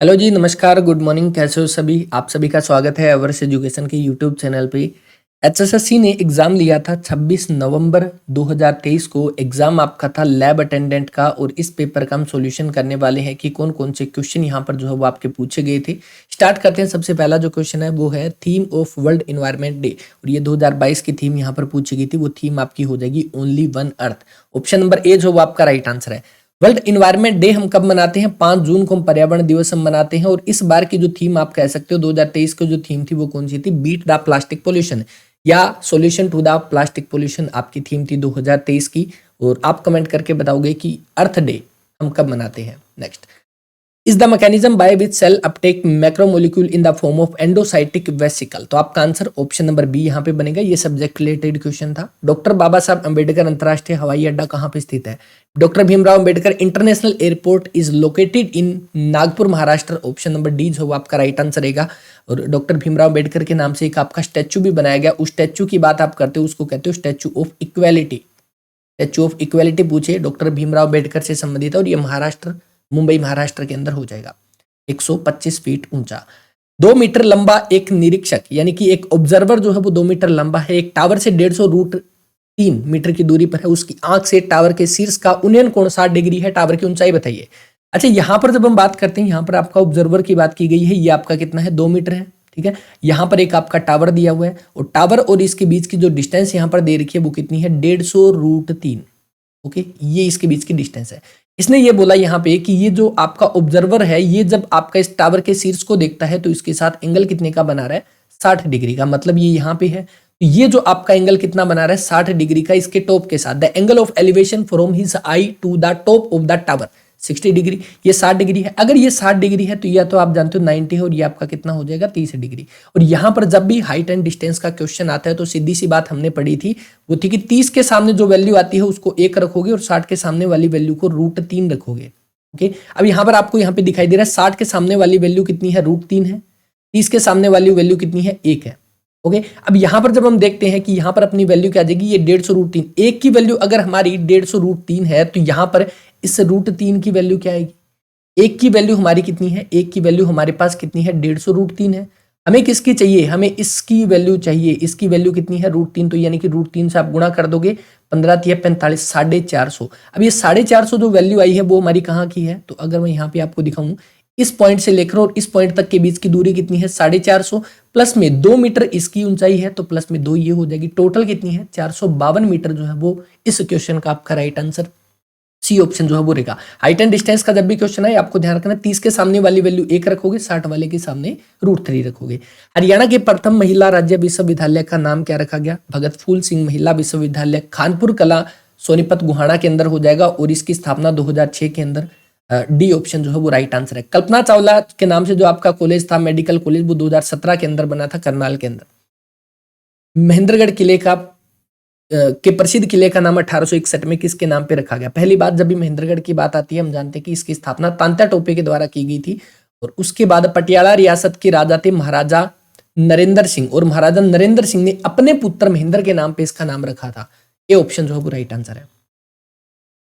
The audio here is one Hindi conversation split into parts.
हेलो जी, नमस्कार, गुड मॉर्निंग। कैसे हो सभी? आप सभी का स्वागत है एवरेस्ट एजुकेशन के यूट्यूब चैनल पे। एचएसएससी ने एग्ज़ाम लिया था 26 नवंबर 2023 को। एग्ज़ाम आपका था लैब अटेंडेंट का और इस पेपर का हम सॉल्यूशन करने वाले हैं कि कौन कौन से क्वेश्चन यहाँ पर जो है वो आपके पूछे गए थे। स्टार्ट करते हैं। सबसे पहला जो क्वेश्चन है वो है theme of world environment day, और ये 2022 की थीम यहाँ पर पूछी गई थी। वो थीम आपकी हो जाएगी only one earth. Option number ए जो वो आपका राइट आंसर है। वर्ल्ड इन्वायरमेंट डे हम कब मनाते हैं? 5 जून को हम पर्यावरण दिवस हम मनाते हैं। और इस बार की जो थीम आप कह सकते हो 2023 की जो थीम थी वो कौन सी थी? बीट द प्लास्टिक पोल्यूशन या solution to the plastic pollution आपकी थीम थी 2023 की। और आप कमेंट करके बताओगे कि अर्थ डे हम कब मनाते हैं। Next is the mechanism by which cell uptake macromolecule in the form of endocytic vesicle. तो आपका आंसर ऑप्शन नंबर बी यहाँ पे बनेगा। ये सब्जेक्ट रिलेटेड क्वेश्चन था। डॉक्टर बाबा साहब अंबेडकर अंतर्राष्ट्रीय हवाई अड्डा कहाँ पे स्थित है? Doctor Bhimrao Ambedkar international airport is located in Nagpur Maharashtra. Option number D जो आपका राइट आंसर रहेगा। और डॉक्टर भीमराव अंबेडकर के नाम से एक आपका स्टैचू भी बनाया गया। उस स्टैचू की बात आप करते हो उसको कहते हो statue of equality. Statue of equality पूछे डॉक्टर भीमराव अंबेडकर से संबंधित है और ये महाराष्ट्र, मुंबई महाराष्ट्र के अंदर हो जाएगा। 125 फीट ऊंचा, 2 मीटर लंबा एक निरीक्षक यानी कि एक ऑब्जर्वर जो है वो 2 मीटर लंबा है। एक टावर से 150 √3 मीटर की दूरी पर है। उसकी आंख से टावर के शीर्ष का उन्नयन कोण 60 डिग्री है। टावर की ऊंचाई बताइए। अच्छा, यहां पर जब हम बात करते हैं, यहां पर आपका ऑब्जर्वर की बात की गई है। ये आपका कितना है? 2 मीटर है। ठीक है, यहां पर एक आपका टावर दिया हुआ है और टावर और इसके बीच की जो डिस्टेंस यहां पर दे रखी है वो कितनी है? 150 √3। ओके, ये इसके बीच की डिस्टेंस है। इसने ये बोला यहाँ पे कि ये जो आपका ऑब्जर्वर है ये जब आपका इस टावर के शीर्ष को देखता है तो इसके साथ एंगल कितने का बना रहा है? 60 डिग्री का। मतलब ये यहाँ पे है तो ये जो आपका एंगल कितना बना रहा है? 60 डिग्री का इसके टॉप के साथ। The angle of elevation from his eye to the top of the tower 60 degree. ये 60 डिग्री है। अगर ये 60 डिग्री है तो यह तो आप जानते हो 90 है और ये आपका कितना हो जाएगा? 30 डिग्री। और यहां पर जब भी हाइट एंड डिस्टेंस का क्वेश्चन आता है तो सीधी सी बात हमने पढ़ी थी, वो थी कि 30 के सामने जो वैल्यू आती है उसको 1 रखोगे और 60 के सामने वाली वैल्यू को √3 रखोगे। ओके, अब यहां पर आपको यहां पे दिखाई दे रहा है 60 के सामने वाली वैल्यू कितनी है? √3 है। 30 के सामने वाली वैल्यू कितनी है? 1 है। ओके, अब यहां पर जब हम देखते हैं कि यहां पर अपनी वैल्यू क्या आ जाएगी? ये 150 √3। 1 की वैल्यू अगर हमारी 150 √3 है तो यहां पर इस √3 की वैल्यू क्या आएगी? 1 की वैल्यू हमारी कितनी है? 1 की वैल्यू हमारे पास कितनी है? 150 √3 है। हमें किसकी चाहिए? हमें इसकी वैल्यू चाहिए। इसकी वैल्यू कितनी है? √3। तो यानी कि √3 से आप गुणा कर दोगे, 15 × 45, 450। अब ये 450 जो वैल्यू आई है वो हमारी कहाँ की है? तो अगर मैं यहाँ पे आपको दिखाऊं, इस पॉइंट से लेकर और इस पॉइंट तक के बीच की दूरी कितनी है? 450 प्लस में 2 मीटर इसकी ऊंचाई है तो प्लस में 2 ये हो जाएगी। टोटल कितनी है? 452 मीटर जो है वो इस क्वेश्चन का आपका राइट आंसर सी ऑप्शन जो है वो रहेगा। हाइट एंड डिस्टेंस का जब भी क्वेश्चन है आपको ध्यान रखना 30 के सामने वाली वैल्यू 1 रखोगे, 60 वाले के सामने √3 रखोगे। हरियाणा के प्रथम महिला राज्य विश्वविद्यालय का नाम क्या रखा गया? भगत फूल सिंह महिला विश्वविद्यालय, खानपुर कला, सोनीपत, गुहाना के अंदर हो जाएगा और इसकी स्थापना 2006 के अंदर। डी ऑप्शन जो है वो राइट आंसर है। कल्पना चावला के नाम से जो आपका कॉलेज था मेडिकल कॉलेज, वो 2017 के अंदर बना था करनाल के अंदर। महेंद्रगढ़ किले का के प्रसिद्ध किले का नाम 1861 में किसके नाम पे रखा गया? पहली बात जब भी महेंद्रगढ़ की बात आती है हम जानते हैं कि इसकी स्थापना तांत्या टोपे के द्वारा की गई थी। और उसके बाद पटियाला रियासत के राजा थे महाराजा नरेंद्र सिंह, और महाराजा नरेंद्र सिंह ने अपने पुत्र महेंद्र के नाम पे इसका नाम रखा था। ये ऑप्शन जो है वो राइट आंसर है।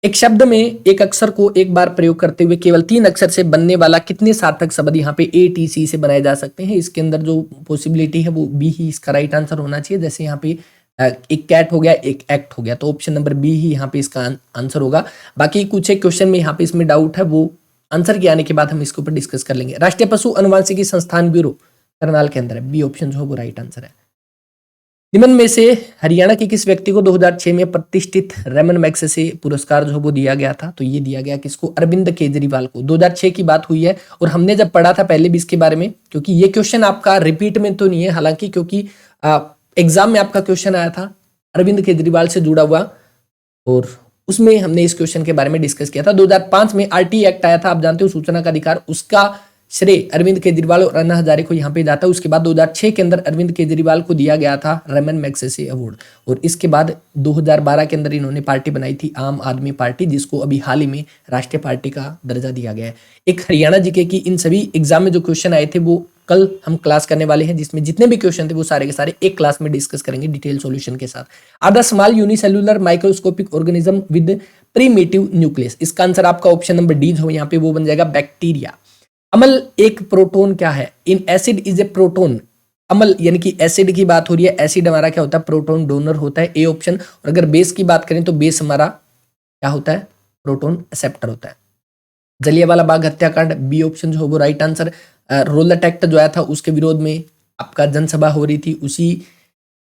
एक शब्द में एक अक्षर को एक बार प्रयोग करते हुए केवल 3 अक्षर से बनने वाला कितने सार्थक शब्द यहाँ पे ATC से बनाए जा सकते हैं? इसके अंदर जो पॉसिबिलिटी है वो बी ही इसका राइट आंसर होना चाहिए। जैसे यहाँ पे एक कैट हो गया, एक एक्ट हो गया, तो ऑप्शन नंबर बी ही यहाँ पे इसका आंसर होगा। बाकी कुछ एक क्वेश्चन में यहाँ पे इसमें डाउट है, वो आंसर के आने के बाद हम इसके ऊपर डिस्कस कर लेंगे। राष्ट्रीय पशु अनुवांशिकी संस्थान ब्यूरो करनाल के अंदर है। बी ऑप्शन जो है वो राइट आंसर है। निम्न में से हरियाणा के किस व्यक्ति को 2006 में प्रतिष्ठित रेमन मैग्सेसे पुरस्कार जो है वो दिया गया था? तो ये दिया गया किसको? अरविंद केजरीवाल को। 2006 की बात हुई है और हमने जब पढ़ा था पहले भी इसके बारे में, क्योंकि ये क्वेश्चन आपका रिपीट में तो नहीं है हालांकि, क्योंकि एग्जाम में आपका क्वेश्चन आया था अरविंद केजरीवाल से जुड़ा हुआ और उसमें हमने इस क्वेश्चन के बारे में डिस्कस किया था। 2005 में RT एक्ट आया था, आप जानते हो, सूचना का अधिकार, उसका श्रेय अरविंद केजरीवाल और अन्ना हजारे को यहाँ पे जाता है। उसके बाद 2006 के अंदर अरविंद केजरीवाल को दिया गया था रेमन मैग्सेसे अवार्ड, और इसके बाद 2012 के अंदर इन्होंने पार्टी बनाई थी आम आदमी पार्टी, जिसको अभी हाल ही में राष्ट्रीय पार्टी का दर्जा दिया गया है। एक हरियाणा जीके की इन सभी एग्जाम में जो क्वेश्चन आए थे वो कल हम क्लास करने वाले हैं, जिसमें जितने भी क्वेश्चन थे वो सारे के सारे एक क्लास में डिस्कस करेंगे डिटेल सॉल्यूशन के साथ। Are the small unicellular microscopic organism with primitive nucleus. इसका आंसर आपका ऑप्शन नंबर डी जो यहाँ पे वो बन जाएगा बैक्टीरिया। अमल एक प्रोटोन क्या है? In acid is a proton. अमल यानी कि एसिड की बात हो रही है, एसिड हमारा क्या होता है? प्रोटोन डोनर होता है, ए ऑप्शन। और अगर बेस की बात करें तो बेस हमारा क्या होता है? प्रोटोन एक्सेप्टर होता है। जलियांवाला बाग हत्याकांड, बी ऑप्शन जो है वो राइट आंसर। रोलट एक्ट जो आया था उसके विरोध में आपका जनसभा हो रही थी, उसी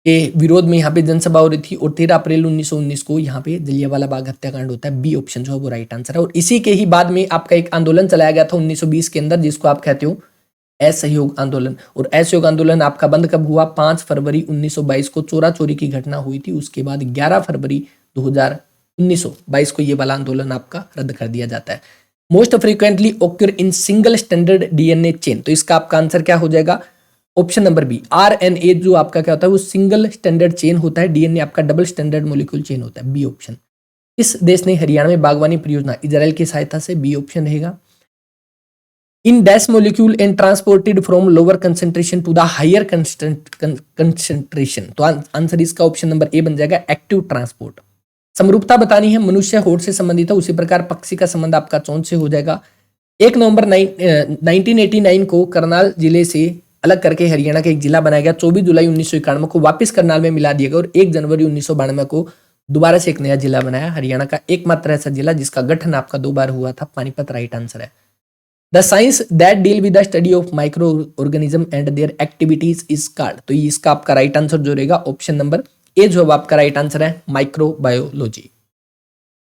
के विरोध में यहाँ पे जनसभा हो रही थी, और 13 अप्रैल 1919 को यहाँ पे जलियांवाला बाग हत्याकांड होता है। बी ऑप्शन जो है वो राइट आंसर है। और इसी के ही बाद में आपका एक आंदोलन चलाया गया था 1920 के अंदर, जिसको आप कहते हो असहयोग आंदोलन। और असहयोग आंदोलन आपका बंद कब हुआ? 5 फरवरी 1922 को चोरा चोरी की घटना हुई थी। उसके बाद 11 फरवरी 1922 को ये वाला आंदोलन आपका रद्द कर दिया जाता है। Most frequently occur in single standard DNA chain, तो इसका आपका आंसर क्या हो जाएगा? ऑप्शन नंबर बी, आरएनए जो आपका क्या होता है? वो सिंगल स्टैंडर्ड चेन होता है, डीएनए आपका डबल स्टैंडर्ड मॉलिक्यूल चेन होता है। B option. इस देश ने हरियाणा में बागवानी परियोजना इजराइल की सहायता से, बी ऑप्शन रहेगा। In dash molecule and transported from lower concentration to the higher concentration, तो आंसर इसका ऑप्शन नंबर ए बन जाएगा, एक्टिव ट्रांसपोर्ट। समरूपता बतानी है, मनुष्य होठ से संबंधित है, उसी प्रकार पक्षी का संबंध आपका चोंच से हो जाएगा। 1 नवंबर 1989 को करनाल जिले से अलग करके हरियाणा का एक जिला बनाया गया। 24 जुलाई 1991 को वापस करनाल में मिला दिया गया, और 1 जनवरी 1992 को दोबारा से एक नया जिला बनाया। हरियाणा का एकमात्र ऐसा जिला जिसका गठन आपका 2 बार हुआ था। पानीपत राइट आंसर है। The science that deal with the study of micro organism and their activities is called, तो इसका आपका राइट आंसर जो रहेगा ऑप्शन नंबर ए जो आपका राइट आंसर है, माइक्रोबायोलॉजी।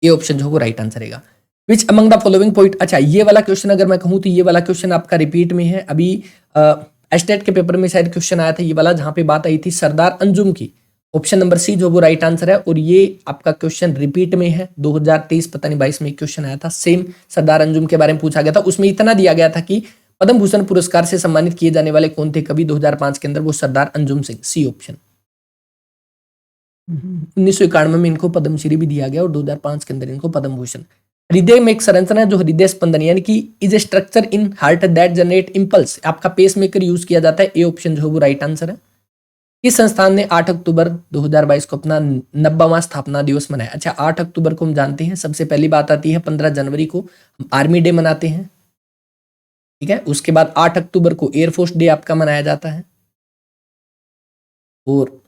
ये ऑप्शन जो राइट आंसर रहेगा। Which among the following point, अच्छा ये वाला क्वेश्चन अगर मैं कहूं तो ये वाला क्वेश्चन आपका रिपीट में है। अभी स्टेट के पेपर में शायद क्वेश्चन आया था ये वाला, जहां पे बात आई थी सरदार अंजुम की। ऑप्शन नंबर सी जो वो राइट आंसर है, और ये आपका क्वेश्चन रिपीट में है। 2023 पता नहीं 22 में एक क्वेश्चन आया था, सेम सरदार अंजुम के बारे में पूछा गया था। उसमें इतना दिया गया था कि पद्म भूषण पुरस्कार से सम्मानित किए जाने वाले कौन थे कवि 2005 के अंदर? वो सरदार अंजुम सिंह, सी ऑप्शन। 1991 में इनको पद्मश्री भी दिया गया, और 2005 के अंदर इनको पद्म भूषण। हृदय में एक संरचना है जो हृदय स्पंदन यानी कि is a structure in heart that generate impulse, आपका पेस मेकर यूज किया जाता है। ए ऑप्शन जो है वो राइट आंसर है। इस संस्थान ने 8 अक्टूबर 2022 को अपना 90वां स्थापना दिवस मनाया। अच्छा 8 अक्टूबर को हम जानते हैं, सबसे पहली बात आती है 15 जनवरी को हम आर्मी डे मनाते हैं, ठीक है। उसके बाद 8 अक्टूबर को एयरफोर्स डे आपका मनाया जाता है, और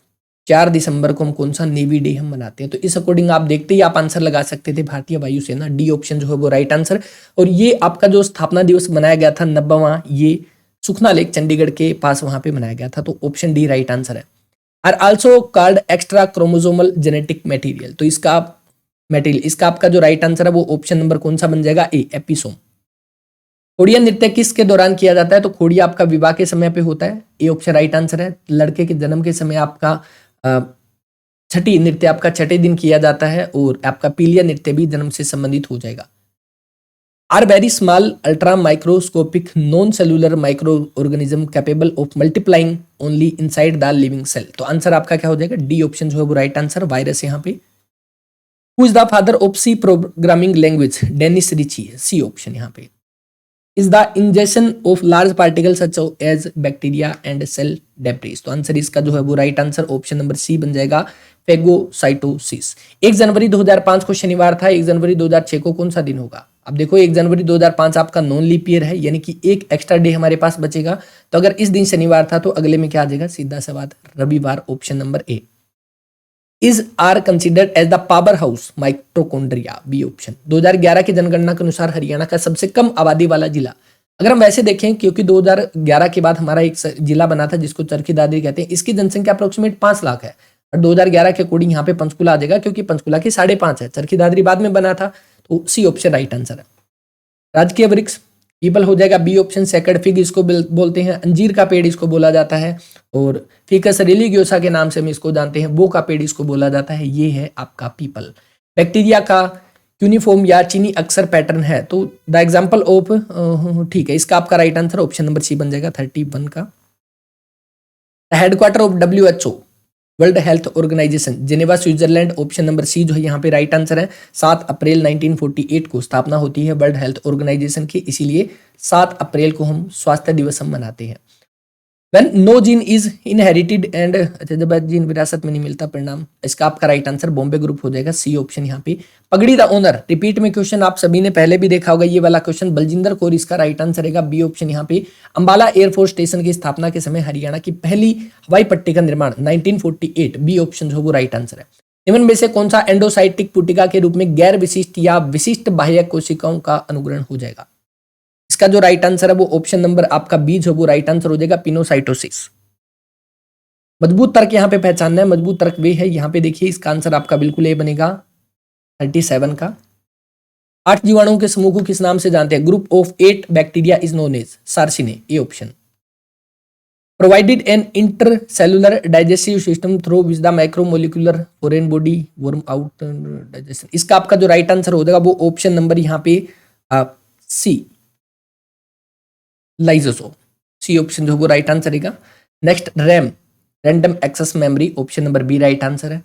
4 दिसंबर को हम कौन सा? नेवी डे हम मनाते हैं। तो इस अकॉर्डिंग आप देखते ही आप आंसर लगा सकते थे भारतीय वायुसेना, डी ऑप्शन जो है वो राइट आंसर। और ये आपका जो स्थापना दिवस मनाया गया था 90वां, ये सुखना लेक चंडीगढ़ के पास वहां पे मनाया गया था, तो ऑप्शन डी राइट आंसर है। Are also called extra chromosomal genetic material, तो इसका आपका जो राइट आंसर है वो ऑप्शन नंबर कौन सा बन जाएगा? ए, एपिसोम। खोड़िया नृत्य किसके दौरान किया जाता है? तो खोड़िया आपका विवाह के समय पे होता है, ए ऑप्शन राइट आंसर है। लड़के के जन्म के समय आपका छठी नृत्य आपका छठे दिन किया जाता है, और आपका पीलिया नृत्य भी जन्म से संबंधित हो जाएगा। Are very small ultra microscopic non cellular micro organism capable of multiplying only inside the living cell, तो आंसर आपका क्या हो जाएगा? डी ऑप्शन जो है वो राइट आंसर, वायरस यहाँ पे। Who is the father of C programming language? Dennis Ritchie, C option यहाँ पे। Is the injection of large particle such as bacteria and cell debris, तो आंसर इसका जो है वो right answer option number C बन जाएगा, फेगोसाइटोसिस। 1 जनवरी 2005 को शनिवार था, 1 जनवरी 2006 को कौन सा दिन होगा? अब देखो 1 जनवरी 2005 आपका नॉन लीप ईयर है, यानी कि एक एक्स्ट्रा डे हमारे पास बचेगा। तो अगर इस दिन शनिवार था तो अगले में क्या आ जाएगा? सीधा सा बात, रविवार, option number A. Is are considered as the power house mitochondria, B option. 2011 की जनगणना के अनुसार हरियाणा का सबसे कम आबादी वाला जिला, अगर हम वैसे देखें, क्योंकि 2011 के बाद हमारा एक जिला बना था जिसको चरखी दादरी कहते हैं, इसकी जनसंख्या अप्रोक्सीमेट 5 लाख है, और 2011 के अकॉर्डिंग यहाँ पे पंचकुला आ जाएगा, क्योंकि पंचकुला की 5.5 है, चरखी दादरी बाद में बना था, तो सी ऑप्शन राइट आंसर है। राजकीय वृक्ष पीपल हो जाएगा, बी ऑप्शन। सेकंड फिग इसको बोलते हैं, अंजीर का पेड़ इसको बोला जाता है, और फिकस रिलीगियोसा के नाम से हम इसको जानते हैं, वो का पेड़ इसको बोला जाता है, ये है आपका पीपल। बैक्टीरिया का यूनिफॉर्म या चीनी अक्सर पैटर्न है, तो द एग्जाम्पल ऑफ, ठीक है, इसका आपका right answer option number C बन जाएगा, 31 का। Headquarter of WHO world health organisation, Geneva Switzerland, option number C जो है यहाँ पे राइट आंसर है। 7 अप्रैल 1948 को स्थापना होती है वर्ल्ड हेल्थ ऑर्गेनाइजेशन की, इसीलिए 7 अप्रैल को हम स्वास्थ्य दिवस हम मनाते हैं। When no gene is inherited and, अच्छा जब जीन विरासत में नहीं मिलता परिणाम, इसका आपका राइट आंसर बॉम्बे ग्रुप हो जाएगा, सी ऑप्शन यहाँ पे। पगड़ी द ओनर, रिपीट में क्वेश्चन आप सभी ने पहले भी देखा होगा ये वाला क्वेश्चन, बलजिंदर कौर इसका राइट आंसर रहेगा, बी ऑप्शन यहाँ पे। अंबाला एयरफोर्स स्टेशन की स्थापना के समय हरियाणा की पहली हवाई पट्टी का निर्माण 1948, बी ऑप्शन जो वो राइट आंसर है। निम्न में से कौन सा एंडोसाइटिक पुटिका के रूप में गैर विशिष्ट या विशिष्ट बाह्य कोशिकाओं का अनुग्रहण हो जाएगा? इसका जो राइट आंसर है वो ऑप्शन नंबर आपका बी जो वो राइट आंसर हो जाएगा, पिनोसाइटोसिस। मजबूत तर्क यहाँ पे पहचानना है, मजबूत तर्क वे है, यहाँ पे देखिए इसका आंसर आपका बिल्कुल ए बनेगा 37 का। 8 जीवाणुओं के समूह को किस नाम से जानते हैं? Group of 8 bacteria is known as sarcinae, A option. Provided an intercellular digestive system through which the micromolecular foreign body worm out digestion, इसका आपका जो राइट आंसर हो जाएगा वो ऑप्शन नंबर यहाँ पे सी, लाइसोसोम, सी ऑप्शन जो वो राइट आंसर रहेगा। Next RAM, random access memory, option number B right answer है।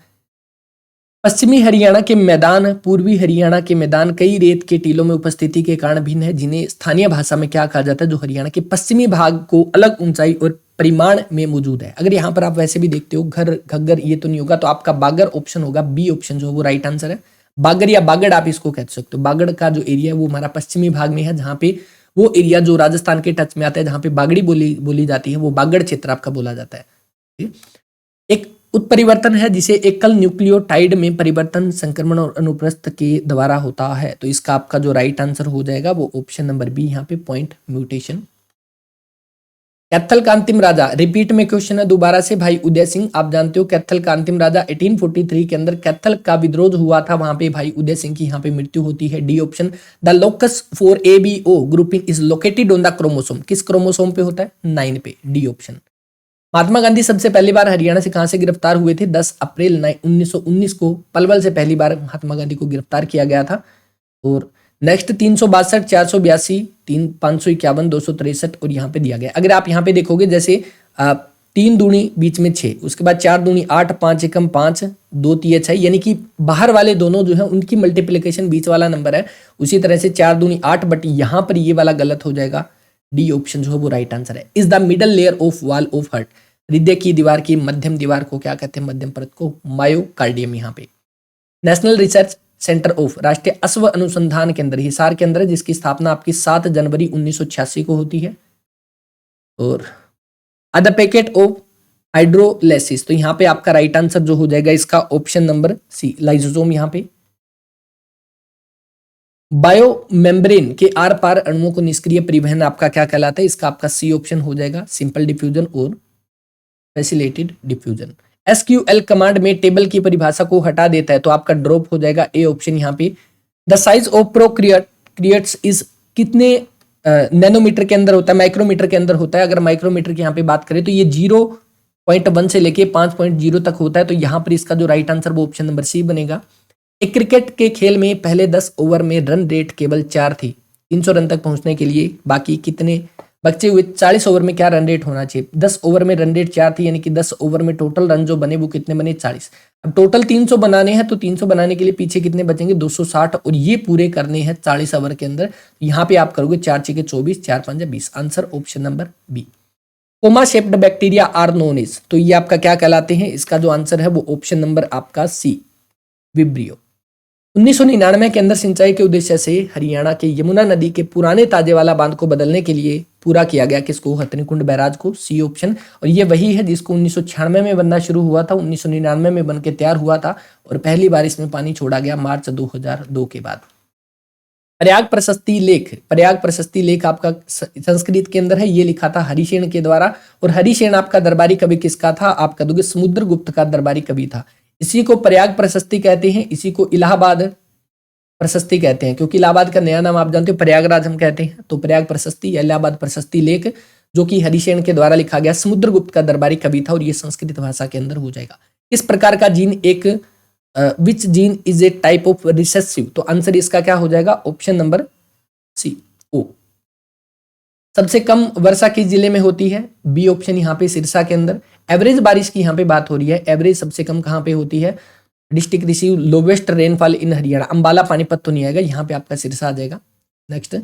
पश्चिमी हरियाणा के मैदान पूर्वी हरियाणा के मैदान कई रेत के टीलों में उपस्थिति के कारण भिन्न है, जिन्हें स्थानीय भाषा में क्या कहा जाता है? जो हरियाणा के पश्चिमी भाग को अलग ऊंचाई और परिमाण में मौजूद है। अगर यहाँ पर आप वैसे भी देखते हो घर घग्गर ये तो नहीं होगा, तो आपका बागर ऑप्शन होगा, बी ऑप्शन जो वो राइट आंसर है। बागर या बागड़ आप इसको कह सकते हो। बागड़ का जो एरिया है वो हमारा पश्चिमी भाग में है, जहाँ पे वो एरिया जो राजस्थान के टच में आता है, जहाँ पे बागड़ी बोली जाती है, वो बागड़ क्षेत्र आपका बोला जाता है। एक उत्परिवर्तन है जिसे एकल न्यूक्लियोटाइड में परिवर्तन संक्रमण और अनुप्रस्थ के द्वारा होता है, तो इसका आपका जो राइट आंसर हो जाएगा वो ऑप्शन नंबर बी यहाँ पे पॉइंट म्यूटेशन। कैथल का अंतिम राजा, रिपीट में क्वेश्चन है दोबारा से भाई उदय सिंह, आप जानते हो कैथल का अंतिम राजा 1843 के अंदर कैथल का विद्रोह हुआ था, वहां पे भाई उदय सिंह की यहाँ पे मृत्यु होती है, D option. The locus for ABO grouping is located on the chromosome, किस क्रोमोसोम पे होता है? 9 पे, डी ऑप्शन। महात्मा गांधी सबसे पहली बार हरियाणा से कहां से गिरफ्तार हुए थे? 10 अप्रैल 1919 को पलवल से पहली बार महात्मा गांधी को गिरफ्तार किया गया था। और नेक्स्ट 362, 482, 551, 263 और यहाँ पे दिया गया। अगर आप यहाँ पे देखोगे जैसे 3 दूनी बीच में 6, उसके बाद 4 दूनी 8, 5 एकम 5, 2 तिये 6, यानी कि बाहर वाले दोनों जो है उनकी मल्टीप्लिकेशन बीच वाला नंबर है। उसी तरह से 4 दूनी 8, बट यहाँ पर ये वाला गलत हो जाएगा, डी ऑप्शन जो है वो राइट आंसर है। Is the middle layer of wall of heart, हृदय की दीवार की मध्यम दीवार को क्या कहते हैं? मध्यम परत को मायोकार्डियम। यहाँ पे नेशनल रिसर्च सेंटर ऑफ, राष्ट्रीय अश्व अनुसंधान केंद्र हिसार के अंदर है, जिसकी स्थापना आपकी 7 जनवरी 1986 को होती है। और अदर पैकेट ऑफ हाइड्रोलाइसिस, तो यहाँ पे आपका राइट आंसर जो हो जाएगा इसका ऑप्शन नंबर सी, लाइसोसोम। यहाँ पे बायो मेम्ब्रेन के आर पार अणुओं को निष्क्रिय परिवहन आपका क्या कहलाता है? इसका आपका सी ऑप्शन हो जाएगा, सिंपल डिफ्यूजन और फैसिलिटेटेड डिफ्यूजन। SQL कमांड में टेबल की परिभाषा को हटा देता है, तो आपका ड्रॉप हो जाएगा, ए ऑप्शन यहाँ पे। The size of prokaryotes is कितने नैनोमीटर के अंदर होता है? माइक्रोमीटर के अंदर होता है। अगर माइक्रोमीटर की यहाँ पे बात करें तो ये 0.1 से लेके 5.0 तक होता है, तो यहाँ पर इसका जो राइट आंसर वो ऑप्शन नंबर सी बनेगा। एक क्रिकेट के खेल में पहले 10 ओवर में रन रेट केवल 4 थी, 300 रन तक पहुंचने के लिए बाकी कितने बचे हुए? 40 ओवर में क्या रन रेट होना चाहिए? 10 ओवर में रन रेट 4 थी, यानी कि 10 ओवर में टोटल रन जो बने वो कितने बने? 40। अब टोटल 300 बनाने हैं, तो 300 बनाने के लिए पीछे कितने बचेंगे? 260, और ये पूरे करने हैं 40 ओवर के अंदर। यहाँ पे आप करोगे 4 6 24, 4 5 20, answer option number B. Comma shaped bacteria are known as, तो ये आपका क्या कहलाते हैं? इसका जो आंसर है वो ऑप्शन नंबर आपका सी, विब्रियो। 1999 के अंदर सिंचाई के उद्देश्य से हरियाणा के यमुना नदी के पुराने ताजेवाला बांध को बदलने के लिए पूरा किया गया, किसको? हथनीकुंड बैराज को, सी ऑप्शन। और ये वही है जिसको 1996 में बनना शुरू हुआ था, 1999 में बन के तैयार हुआ था, और पहली बार इसमें पानी छोड़ा गया मार्च 2002 के बाद। प्रयाग प्रशस्ति लेख, प्रयाग प्रशस्ति लेख आपका संस्कृत के अंदर है, ये लिखा था हरिसेन के द्वारा। और हरिसेन आपका दरबारी कवि किसका था? आप कह दोगे समुद्रगुप्त का दरबारी कवि था। इसी को प्रयाग प्रशस्ति कहते हैं, इसी को इलाहाबाद प्रशस्ति कहते हैं, क्योंकि इलाहाबाद का नया नाम आप जानते हो प्रयागराज हम कहते हैं। तो प्रयाग प्रशस्ति या इलाहाबाद प्रशस्ति लेख जो कि हरिसेन के द्वारा लिखा गया, समुद्रगुप्त का दरबारी कवि था, और ये संस्कृत भाषा के अंदर हो जाएगा। किस प्रकार का जीन एक which gene is a type of recessive, तो आंसर इसका क्या हो जाएगा? Option number C, oh. सबसे कम वर्षा किस जिले में होती है? बी ऑप्शन यहाँ पे सिरसा के अंदर। एवरेज बारिश की यहाँ पे बात हो रही है, एवरेज सबसे कम कहाँ पे होती है? District receive lowest rainfall in Haryana, Ambala Panipat तो नहीं आएगा, यहाँ पे आपका सिरसा आ जाएगा। नेक्स्ट,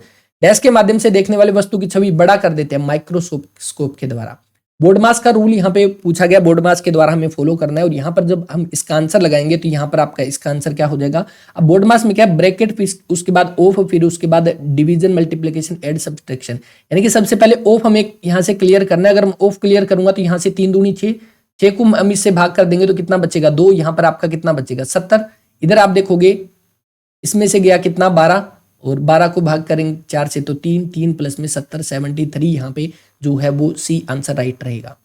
डैश के माध्यम से देखने वाले वस्तु की छवि बड़ा कर देते हैं, माइक्रोस्कोप के द्वारा। बोर्ड मास का रूल यहाँ पे पूछा गया, बोर्ड मास के द्वारा हमें फॉलो करना है। और यहाँ पर जब हम इसका आंसर लगाएंगे तो यहाँ पर आपका इसका आंसर क्या हो जाएगा। अब बोर्ड मास में क्या ब्रैकेट, उसके बाद ऑफ, फिर उसके बाद डिवीजन, मल्टीप्लीकेशन, एड, सब्सट्रैक्शन। यानी कि सबसे पहले ऑफ हमें यहाँ से क्लियर करना है। अगर हम ऑफ क्लियर करूंगा तो यहाँ से 3 दूनी 6, 6 को हम इससे भाग कर देंगे तो कितना बचेगा 2। यहाँ पर आपका कितना बचेगा 70। इधर आप देखोगे इसमें से गया कितना 12, और 12 को भाग करेंगे 4 से तो 3, 3 प्लस में 70, 73 यहाँ पे जो है वो सी आंसर राइट रहेगा।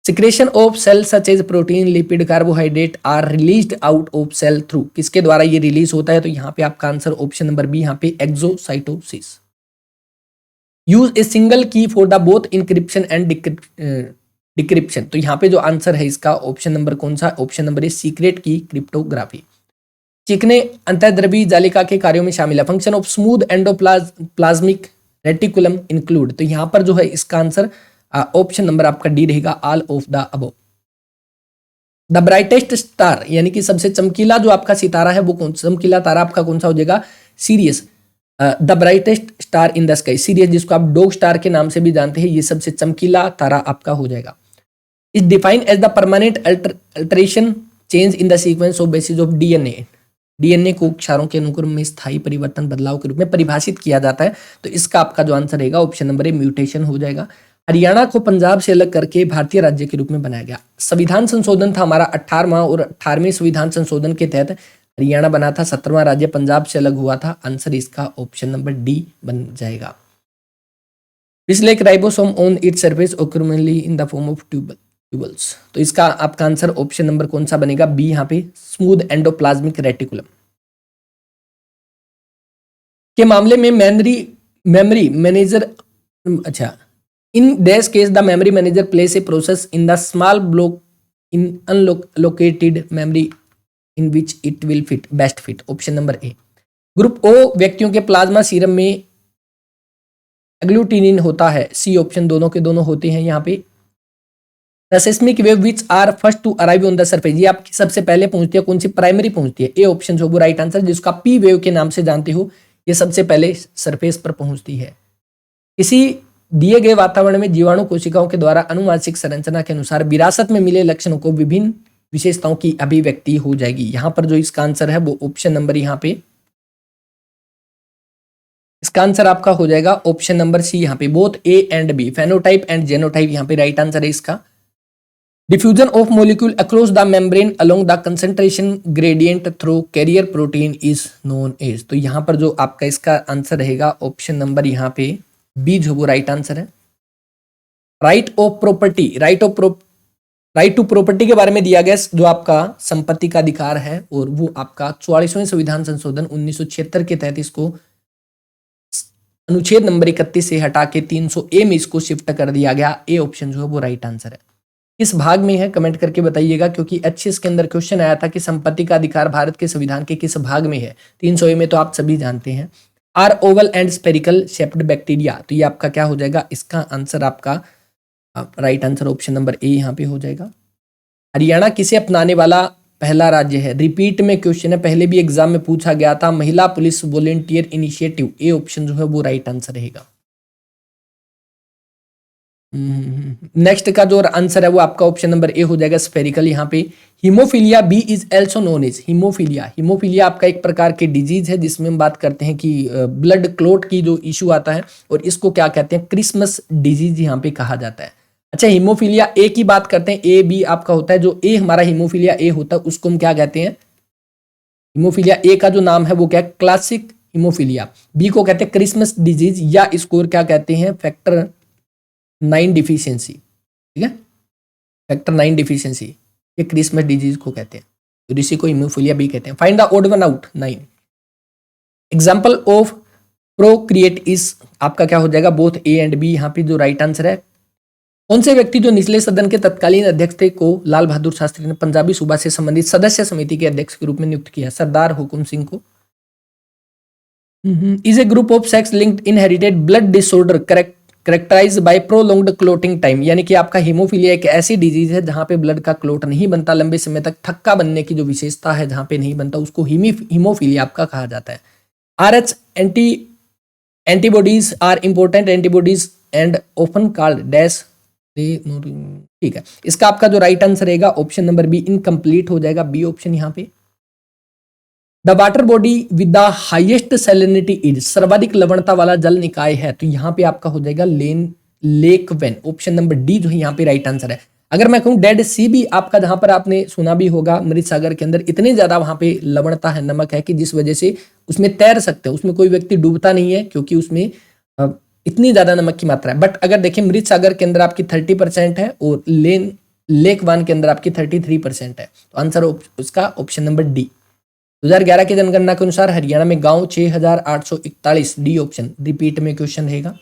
Secretion of cell such as protein, lipid, carbohydrate are released out of cell through, किसके द्वारा ये रिलीज होता है। तो यहाँ पे आपका आंसर ऑप्शन नंबर बी, यहाँ पे exocytosis. Use a single key for the both encryption and decryption. तो यहाँ पे जो आंसर है इसका ऑप्शन नंबर कौन सा, ऑप्शन नंबर ए, सीक्रेट की क्रिप्टोग्राफी। चिकने अंतर्द्रवी जालिका के कार्यों में शामिल है। Function of smooth endoplasmic reticulum include. तो यहाँ पर जो है इसका आंसर ऑप्शन नंबर आपका डी रहेगा, all of the above. The brightest star, यानी कि सबसे चमकीला जो आपका सितारा है वो कौन, चमकीला तारा आपका कौन सा हो जाएगा, serious. The brightest star in the sky, serious, जिसको आप डॉग स्टार के नाम से भी जानते हैं, ये सबसे चमकीला तारा आपका हो जाएगा। Is defined as the permanent alteration change in the sequence of bases of DNA. DNA को क्षारों के अनुक्रम में स्थायी परिवर्तन, बदलाव के रूप में परिभाषित किया जाता है। तो इसका आपका जो आंसर रहेगा ऑप्शन नंबर ए, म्यूटेशन हो जाएगा। हरियाणा को पंजाब से अलग करके भारतीय राज्य के रूप में बनाया गया। संविधान संशोधन था हमारा 18वां, और 18वें संविधान संशोधन के तहत हरियाणा बना था। 17वां राज्य पंजाब से अलग हुआ था। आंसर इसका ऑप्शन नंबर डी बन जाएगा। Which lack ribosome on its surface occurrently in the form of tubules। तो इसका आपका आंसर ऑप्शन नंबर कौन सा बनेगा, बी, यहाँ पे स्मूथ एंडोप्लाज्मिक रेटिकुलम। के मामले में मेमोरी मैनेजर, अच्छा, in this case the memory manager place a process in the small block in unallocated memory in which it will fit, best fit. Option number A. Group O व्यक्तियों के प्लाज्मा सीरम में एग्लूटिनिन होता है, सी ऑप्शन, दोनों के दोनों होते हैं यहाँ पे। The seismic wave which are first to arrive on the surface, ये आपकी सबसे पहले पहुंचती है कौन सी, प्राइमरी पहुंचती है, ए ऑप्शन जो वो राइट आंसर, जिसका पी वेव के नाम से जानते हो, ये सबसे पहले सरफेस पर पहुंचती है। किसी दिए गए वातावरण में जीवाणु कोशिकाओं के द्वारा अनुवांशिक संरचना के अनुसार विरासत में मिले लक्षणों को विभिन्न विशेषताओं की अभिव्यक्ति हो जाएगी। यहां पर जो इसका आंसर है वो ऑप्शन नंबर, यहाँ पे इसका आंसर आपका हो जाएगा ऑप्शन नंबर सी, यहाँ पे both A and B, phenotype and genotype, यहाँ पे राइट आंसर है इसका। Diffusion of molecule across the membrane along the concentration gradient through carrier protein is known as. तो यहाँ पर जो आपका इसका आंसर रहेगा ऑप्शन नंबर यहाँ पे बी, जो वो राइट आंसर है। Right of property, right to property के बारे में दिया गया, जो आपका संपत्ति का अधिकार है, और वो आपका 44वें संविधान संशोधन 1976 के तहत इसको अनुच्छेद नंबर 31 से हटा के 300A में इसको शिफ्ट कर दिया गया। ए ऑप्शन जो है वो राइट आंसर है। किस भाग में है कमेंट करके बताइएगा, क्योंकि एचएस के अंदर क्वेश्चन आया था कि संपत्ति का अधिकार भारत के संविधान के किस भाग में है। 300A में तो आप सभी जानते हैं। Are oval and spherical shaped bacteria, तो ये आपका क्या हो जाएगा, इसका आंसर आपका right answer option number A यहाँ पे हो जाएगा। हरियाणा किसे अपनाने वाला पहला राज्य है, रिपीट में क्वेश्चन है, पहले भी एग्जाम में पूछा गया था। महिला police volunteer initiative, A option जो है वो राइट आंसर रहेगा। नेक्स्ट का जो आंसर है वो आपका ऑप्शन नंबर ए हो जाएगा, स्फेरिकल। यहाँ पे haemophilia B is also known as haemophilia आपका एक प्रकार के डिजीज है, जिसमें हम बात करते हैं कि ब्लड क्लोट की जो इशू आता है, और इसको क्या कहते हैं, क्रिसमस डिजीज यहाँ पे कहा जाता है। अच्छा, हीमोफीलिया ए की बात करते हैं, ए बी आपका होता है, जो ए हमारा हीमोफीलिया ए होता है उसको हम क्या कहते हैं, हीमोफीलिया ए का जो नाम है वो क्या है, क्लासिक हीमोफीलिया। बी को कहते हैं क्रिसमस डिजीज, या इसको क्या कहते हैं, फैक्टर 9 डिफिशियंसी, ठीक है, फैक्टर 9 डिफिशियंसी, ये क्रिसमस डिजीज को कहते हैं, तो इसी को हीमोफीलिया बी कहते हैं। Find the odd one out 9। Example of procreate is आपका क्या हो जाएगा, बोथ ए एंड बी, यहाँ पे जो राइट आंसर है। कौन से व्यक्ति जो निचले सदन के तत्कालीन अध्यक्ष थे को लाल बहादुर शास्त्री ने पंजाबी सूबा से संबंधित सदस्य समिति के अध्यक्ष के रूप में नियुक्त किया, सरदार हुकुम सिंह को। Is a group of sex linked inherited blood disorder characterised by prolonged clotting time, यानी कि आपका हीमोफीलिया एक ऐसी डिजीज है जहां पे ब्लड का क्लोट नहीं बनता, लंबे समय तक थक्का बनने की जो विशेषता है जहां पे नहीं बनता, उसको हीमोफीलिया आपका कहा जाता है। RH antibodies are important antibodies and often called dash ठीक है, इसका आपका जो राइट आंसर रहेगा ऑप्शन नंबर बी इनकम्प्लीट हो जाएगा, बी ऑप्शन यहाँ पे। The water body with the highest salinity is, सर्वाधिक लवणता वाला जल निकाय है, तो यहाँ पे आपका हो जाएगा lake when, option number D जो है यहाँ पे राइट आंसर है। अगर मैं कहूँ डेड सी भी आपका, जहां पर आपने सुना भी होगा मृत सागर के अंदर इतने ज्यादा वहां पे लवणता है, नमक है, कि जिस वजह से उसमें तैर सकते हैं, उसमें कोई व्यक्ति डूबता नहीं है क्योंकि उसमें इतनी ज्यादा नमक की मात्रा है। बट अगर देखें मृत सागर के अंदर आपकी 30% है और लेक वन के अंदर आपकी 33% है, तो आंसर उसका ऑप्शन नंबर डी। 2011 की जनगणना के अनुसार हरियाणा में गांव 6841, डी ऑप्शन रिपीट में क्वेश्चन रहेगा।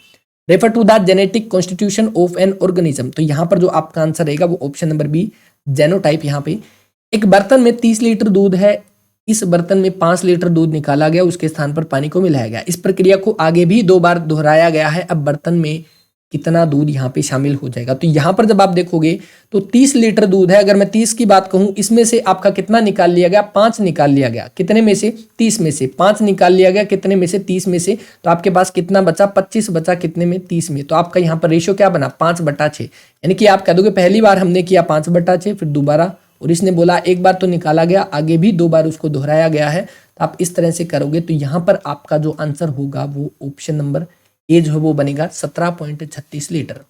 Refer to the genetic constitution of an organism, तो यहाँ पर जो आपका आंसर रहेगा वो ऑप्शन नंबर बी जेनोटाइप। यहाँ पे एक बर्तन में 30 लीटर दूध है, इस बर्तन में 5 लीटर दूध निकाला गया, उसके स्थान पर पानी को मिलाया गया, इस प्रक्रिया को आगे भी 2 बार दोहराया गया है, अब बर्तन में कितना दूध यहाँ पे शामिल हो जाएगा। तो यहाँ पर जब आप देखोगे तो 30 लीटर दूध है, अगर मैं 30 की बात कहूं, इसमें से आपका कितना निकाल लिया गया, 5 निकाल लिया गया, कितने में से, 30 में से 5 निकाल लिया गया, कितने में से, 30 में से, तो आपके पास कितना बचा, 25 बचा, कितने में, 30 में। तो आपका यहाँ पर रेशियो क्या बना, 5/6, यानी कि आप कह दोगे पहली बार हमने किया 5/6, फिर दोबारा, और इसने बोला एक बार तो निकाला गया, आगे भी 2 बार उसको दोहराया गया है, तो आप इस तरह से करोगे तो यहाँ पर आपका जो आंसर होगा वो ऑप्शन नंबर ए जो है वो बनेगा 17.36 लीटर।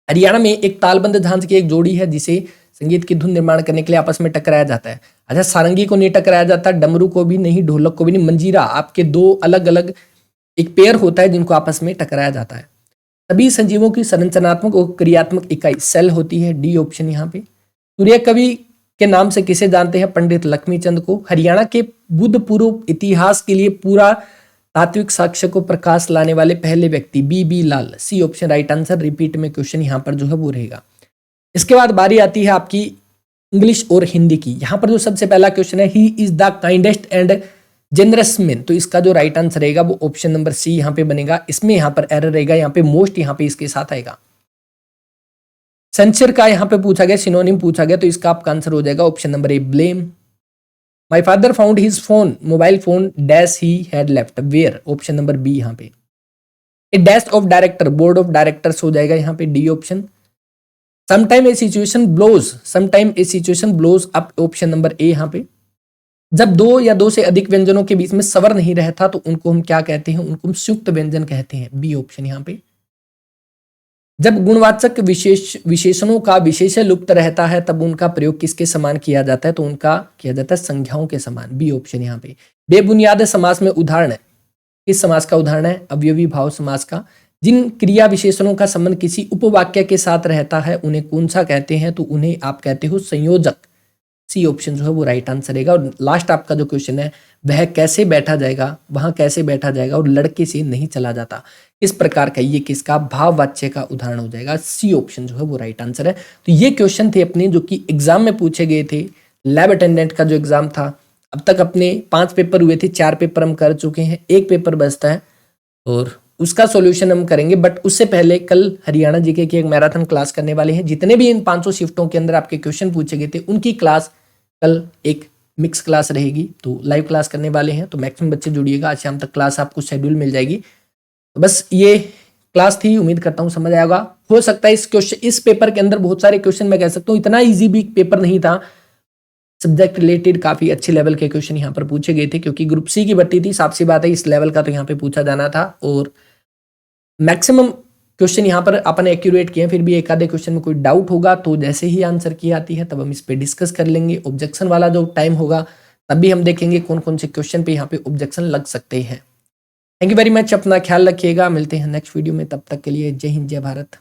हरियाणा में एक तालबंद झांझ की एक जोड़ी है जिसे संगीत की धुन निर्माण करने के लिए आपस में टकराया जाता है। अच्छा, सारंगी को नहीं टकराया जाता, डमरू को भी नहीं, ढोलक को भी नहीं, मंजीरा, आपके 2 अलग अलग एक पेयर होता है जिनको आपस में टकराया जाता है। सभी संजीवों की संरचनात्मक और क्रियात्मक इकाई सेल होती है, डी ऑप्शन यहाँ पे। सूर्य कवि के नाम से किसे जानते हैं, पंडित लक्ष्मीचंद को। हरियाणा के बुद्ध पूर्व इतिहास के लिए पूरा तात्विक साक्ष्य को प्रकाश लाने वाले पहले व्यक्ति, B Lal, C option right answer, repeat में क्वेश्चन यहाँ पर जो है वो रहेगा। इसके बाद बारी आती है आपकी इंग्लिश और हिंदी की। यहाँ पर जो सबसे पहला क्वेश्चन है, he is the kindest and generous man, तो इसका जो राइट आंसर रहेगा वो ऑप्शन नंबर सी यहाँ पे बनेगा। इसमें यहाँ पर एरर रहेगा, यहाँ पे मोस्ट यहाँ पे इसके साथ आएगा। सेंसर का यहाँ पे पूछा गया, सिनोनिम पूछा गया, तो इसका आपका आंसर हो जाएगा option number A blame. My father found his phone, mobile phone dash he had left where, option number B यहाँ पे। A dash of director, board of directors हो जाएगा यहाँ पे, D option. Sometime a situation blows, sometime a situation blows up, option number A यहाँ पे। जब 2 या 2 से अधिक व्यंजनों के बीच में स्वर नहीं रहता तो उनको हम क्या कहते हैं, उनको हम संयुक्त व्यंजन कहते हैं, बी ऑप्शन यहाँ पे। जब गुणवाचक विशेषणों का विशेषण लुप्त रहता है तब उनका प्रयोग किसके समान किया जाता है, तो उनका किया जाता है संज्ञाओं के समान, बी ऑप्शन यहाँ पे। बेबुनियाद समास में उदाहरण है, किस समास का उदाहरण है, अवयवी भाव समास का। जिन क्रिया विशेषणों का संबंध किसी उपवाक्य के साथ रहता है उन्हें कौन सा कहते हैं, तो उन्हें आप कहते हो संयोजक, सी ऑप्शन जो है वो राइट आंसर रहेगा। और लास्ट आपका जो क्वेश्चन है, वह कैसे बैठा जाएगा, वहां कैसे बैठा जाएगा और लड़के से नहीं चला जाता, इस प्रकार का, ये किसका भाववाच्य का उदाहरण हो जाएगा, सी ऑप्शन जो है वो राइट आंसर है। तो ये क्वेश्चन थे अपने जो कि एग्जाम में पूछे गए थे, लैब अटेंडेंट का जो एग्जाम था। अब तक अपने 5 पेपर हुए थे, 4 पेपर हम कर चुके हैं, 1 पेपर बचता है और उसका सॉल्यूशन हम करेंगे। बट उससे पहले कल हरियाणा जीके की एक मैराथन क्लास करने वाले हैं। जितने भी इन 500 शिफ्टों के अंदर आपके क्वेश्चन पूछे गए थे उनकी क्लास कल एक मिक्स क्लास रहेगी, तो लाइव क्लास करने वाले हैं, तो मैक्सिमम बच्चे जुड़िएगा। आज शाम तक क्लास आपको शेड्यूल मिल जाएगी। तो बस ये क्लास थी, उम्मीद करता हूँ समझ आएगा। हो सकता है इस पेपर के अंदर बहुत सारे क्वेश्चन, मैं कह सकता हूँ इतना इजी भी पेपर नहीं था, सब्जेक्ट रिलेटेड काफी अच्छे लेवल के क्वेश्चन यहाँ पर पूछे गए थे, क्योंकि ग्रुप सी की भर्ती थी, साफ सी बात है इस लेवल का तो यहाँ पे पूछा जाना था। और मैक्सिमम क्वेश्चन यहाँ पर अपन एक्यूरेट किए, फिर भी एक आधे क्वेश्चन में कोई डाउट होगा तो जैसे ही आंसर की आती है तब हम इस पे डिस्कस कर लेंगे। ऑब्जेक्शन वाला जो टाइम होगा तब भी हम देखेंगे कौन कौन से क्वेश्चन पे यहाँ पे ऑब्जेक्शन लग सकते हैं। थैंक यू वेरी मच, अपना ख्याल रखिएगा, मिलते हैं नेक्स्ट वीडियो में, तब तक के लिए जय हिंद जय भारत।